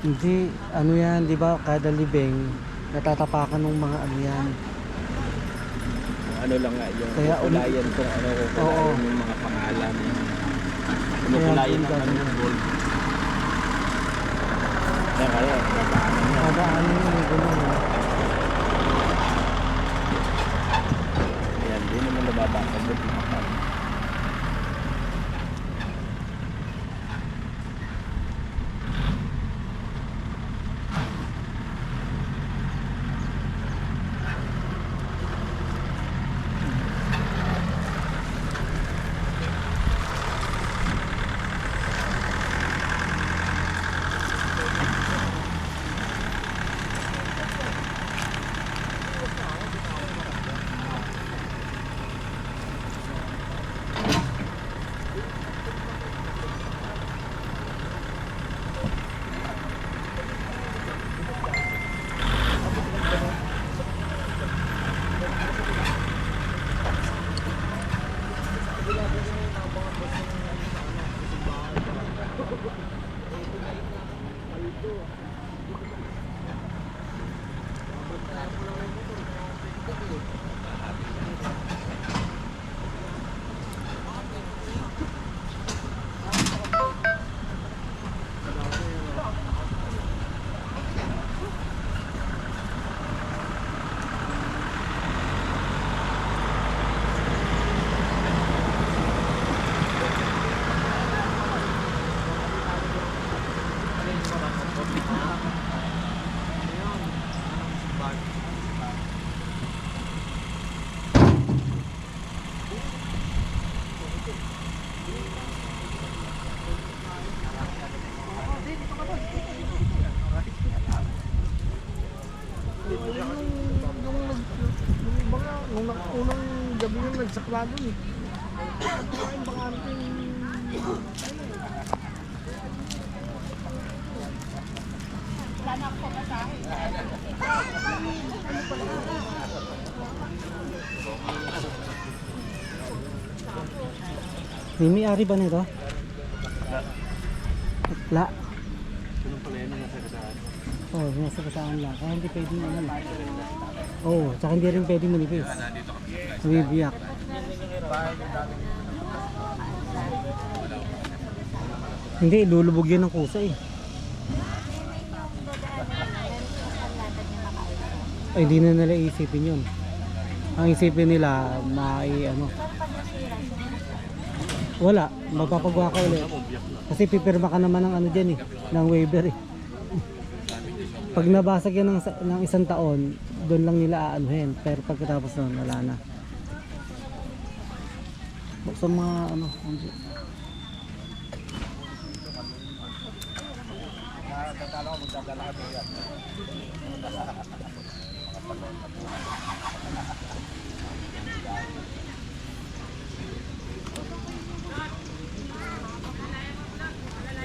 Hindi, ano yan, di ba? Kada libing, natatapakan ng mga ano yan. Ano lang nga, yung Kaya kukulayan kung ano, kukulayan yung mga pangalan. Kukulayan ng ano ng gold. Kaya, Nadaanan yun, may gano'n. ayan, di naman nababasa. Buti na pa. Nung unang gabi yung nagsakla doon eh. Ay, baka Wala na ako pamasahe. May-ari ba nito? La. Ganun pala yun, nasa kasaan. Oo, nasa kasaan lang. Kaya hindi pwedeng ano. Oo, tsaka hindi rin pwedeng manipis. Bumibiyak. Hindi, lulubog yan ng kusa eh. Ay, hindi na nila isipin yun. Ang isipin nila, ano. Wala, magpapagawa ka ulit. Kasi pipirma ka naman ng ano dyan eh, ng waiver eh. Pag nabasag yan ng isang taon, doon lang nila aanuhin. Pero pagkatapos nun, wala na. Sa mga ano,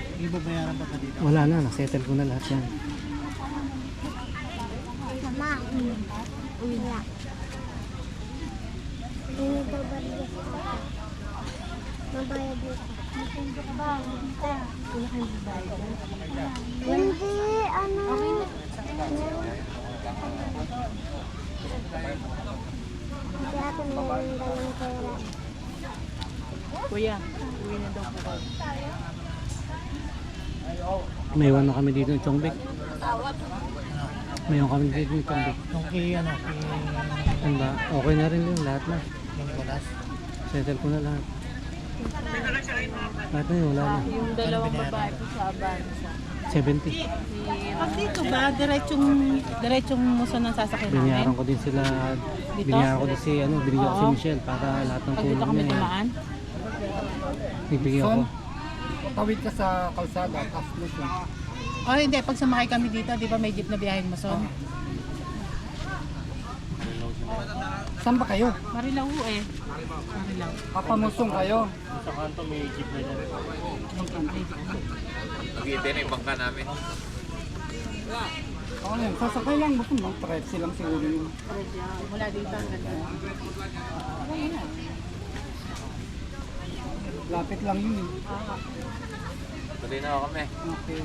Hindi ba bayaran ba dito? wala na, nasettle ko na lahat yan. Mama, uwi na. Ini daw ba rin mabayad dito? Matindi ka ba? Wala kang babayad. Hindi, ano? Hindi ako meron dalang pera. Kuya, uwi na daw po kayo. May iwan na kami dito ng Chongbek. May iwan kami dito ng Chongbek. Yung kay ano, Ano ba? Okay na rin yun, lahat na. yung Nicolas. Settle ko na lahat. Lahat na yun, wala na. Yung dalawang babae po sa Avanza. 70. Pag dito ba, diretsong muso ng sasakyan namin? Binayaran ko din sila. Binayaran ko din si, binigyan ko si Oo. Michelle para lahat ng Pag dito tulong kami niya. dumaan? Bibigyan ko. Tawid ka sa kalsada, tapos mo siya. Oh, hindi. Pag sumakay kami dito, di ba may jeep na biyahin mo son? Saan ba kayo? Marilaw eh. Marilaw. Papamusong kayo. Sa kanto may jeep na dyan. Nag-iintay na yung bangka namin. Oo yan, sasakay lang. Gusto mo, 13 lang siguro yun. Mula dito hanggang doon. Lapit lang yun eh. Tuloy na ako kami. Okay.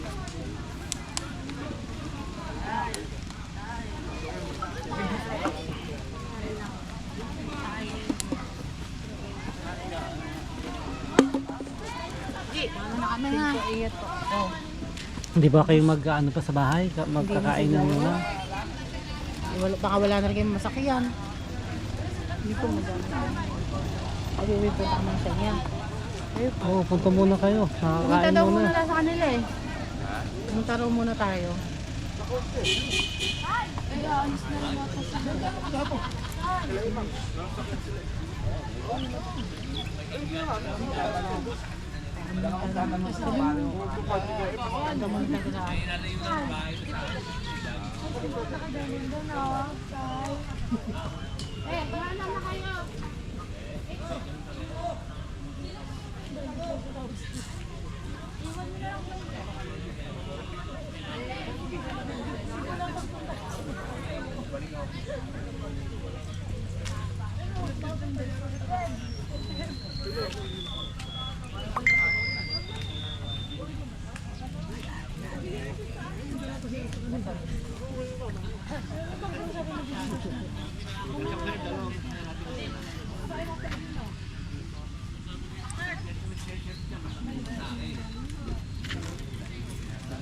Hindi ba kayo mag-ano pa sa bahay? Magkakain na muna? Baka wala na rin kayong masakyan. Hindi po madami. Ay, po pa naman sa niya. Oo, punta muna kayo. Pumunta Nakakain daw muna. muna lang sa kanila eh. Pumunta raw muna tayo.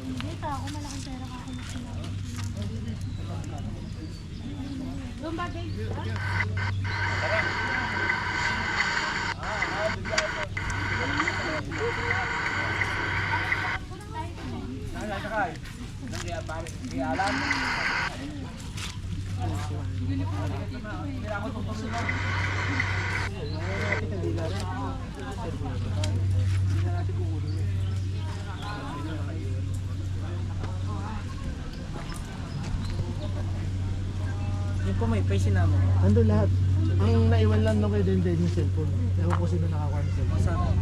Dito ako, malaking pera ka ako na sinabi. Doon ba, Dave? Yung po may face namin. Ando lahat. Ang naiwan lang nung kay Denden yung cellphone. Ewan ko sino nakakuha ng cellphone. Saan?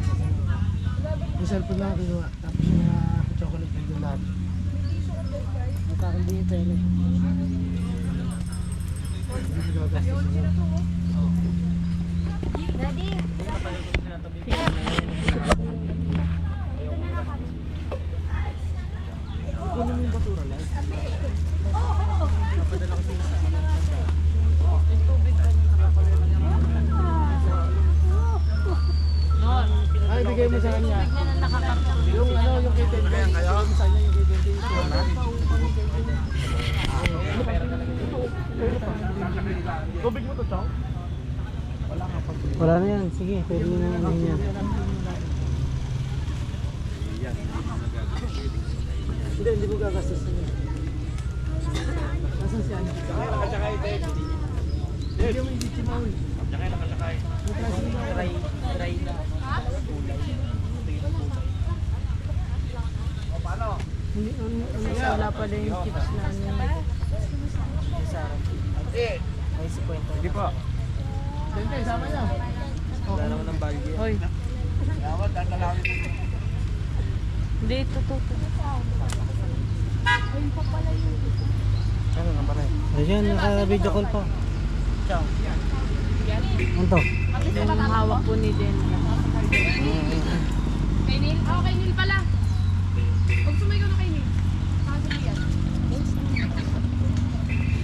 Yung cellphone lang kinuha. Tapos yung mga chocolate nandun lahat. Magkakandi yung pera. Hindi ko gagastos. Daddy! Kunin mo yung basura lang. Ay, bigay mo sa kanya. Yung ano, yung kay Denden. Bigay mo sa kanya yung kay Denden. Tubig mo to, Chong? Wala ka pag Wala na yan. Sige, pwede nyo na ano yan. hindi ko gagastos na yun. Nasaan si Angie? Nakasakay, Dave. Bigyan mo yung Gichi Maui. Nakasakay. Try na. Wala pa din yung chips na ano. May 50. Hindi po. Dente, sama niya. Wala naman ng bagay. Hoy. Hindi, ito. Ano naman pala eh? Ayan, naka-video call pa. Ciao. Ano to? Yung hawak po ni Den. Kay Neil? Oo, kay Neil pala. Huwag sumayo na kay Neil. Saka sa yan.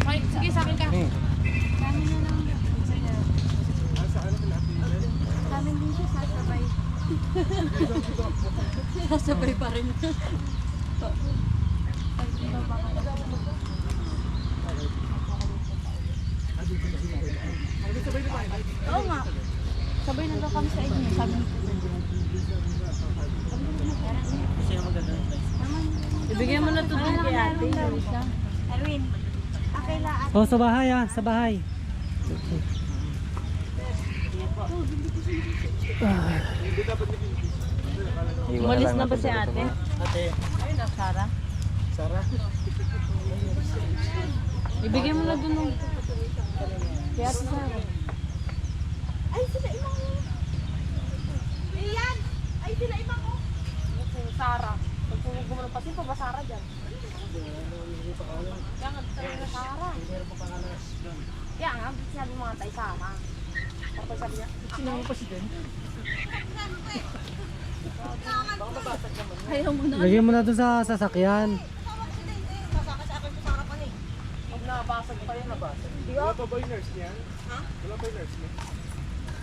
Okay, sige, sa akin ka. Dami na lang. Dami din siya sasabay. Sasabay pa rin. Oo nga. Sabay na daw kami sa inyo. Sabi ni Sino maganda ng place? Ibigay mo na ito din kay ate. Isa. Erwin, akila at Oh, sa bahay ah, sa bahay. Umalis na ba si ate? Ate. Ayun na, Sarah. Sarah. Ibigay mo na dun. Kaya ate Sarah. ay sila imang. Iyan! Ay sila imang ko. Sarah. Pag gumano pa sino ba Sarah dyan? Kaya nga, talaga na Sarah. Kaya nga, sinabi mga tay Sarah. Tapos sabi niya, Sinama pa si Den. Ayaw mo na. Lagyan mo na doon sa sasakyan. Nabasag pa yan, nabasag. Wala pa ba yung nurse niya? Ha? Wala pa yung nurse niya?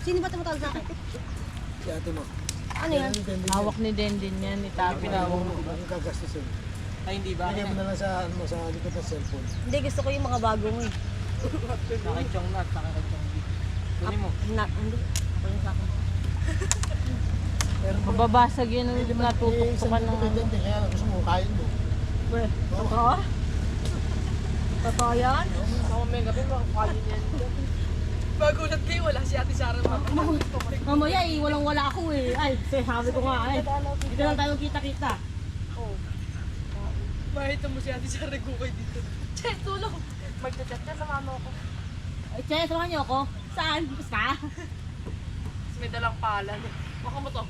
Sino ba tumutawag sa akin? Si ate mo. Ano yan? Hawak ni Dendin yan, ni Tapi. Pinawag mo ba? Ang gagastusin. Ay, hindi ba? Lagyan mo na lang sa, ano, sa likod ng cellphone. Hindi, gusto ko yung mga bago mo eh. Nakachong nat, nakachong nat. Kunin mo. Hindi. Ako yung sa akin. Mababasag yun ang natutuktukan ng ano. Kaya gusto mo, kain mo. Totoo? Totoo yan? Mga mega pa, mga kain yan. Magulat kayo, wala si Ate Sarah. Mamaya eh, walang-wala ako eh. Ay, sabi ko nga eh. Dito lang tayo kita-kita. Makita mo si Ate Sarah gukay dito. Che, tulong. Magchat-chat ka sa mama ko. Ay, Che, samahan niyo ako. Saan? Basta? Tapos may dalang pala. Baka mo to.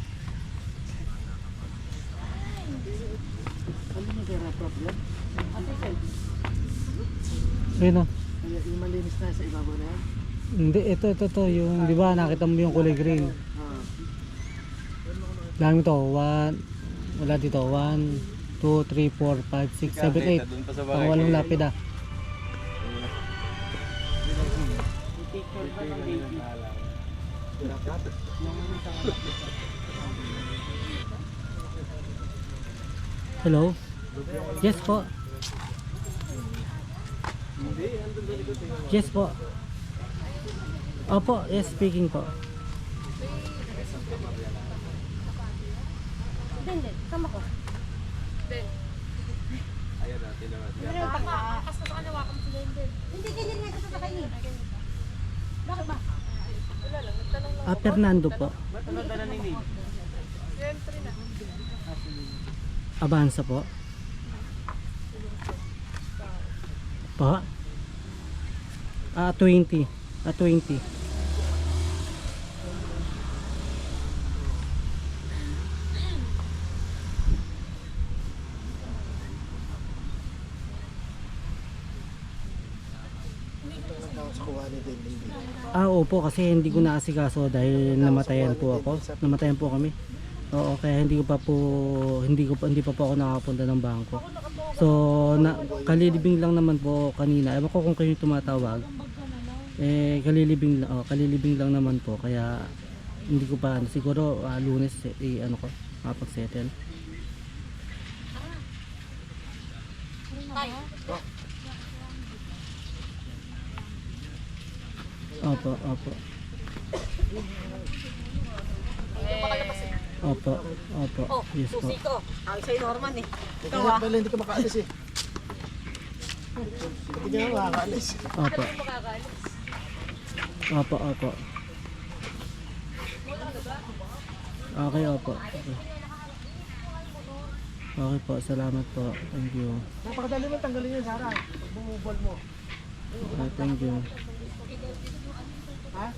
Ano na kaya problem? Ayun o. Yung malinis na sa ibabaw na yan? Hindi, ito. Yung, di ba, nakita mo yung kulay green. Lang ito, wala dito, 1, 2, 3, 4, 5, 6, 7, 8. Doon pa sa Ang walong lapid ah. Picture ba ng baby? Hello? Yes po. Yes po. Opo, yes, speaking po. Hindi, sama ko. Ayan natin naman. Kas na sa kanya, wakam sila hindi. Hindi, ganyan nga ito sa kayo. Bakit ba? Fernando po. Ano dala ni Nate? Entry na. Avanza po. Po? 20. 20. Sa kuha ni Dending. Opo, kasi hindi ko naasikaso dahil namatayan po ako. Namatayan po kami. Oo, kaya hindi pa po ako nakapunta ng bangko. So, kalilibing lang naman po kanina. Ewan ko kung kayo tumatawag. Kalilibing lang naman po. Kaya hindi ko pa, siguro Lunes, makapag-settle. Opo. Yes po. Susi ko. Ang sa'yo Norman eh. Ikaw ah. Pala hindi ka makaalis eh. Hindi ka makakaalis. Opo. Okay, opo. Okay po, salamat po. Thank you. Napakadali mo tanggalin yun, Sarah. Pag bumubol mo. Okay, thank you. Ha?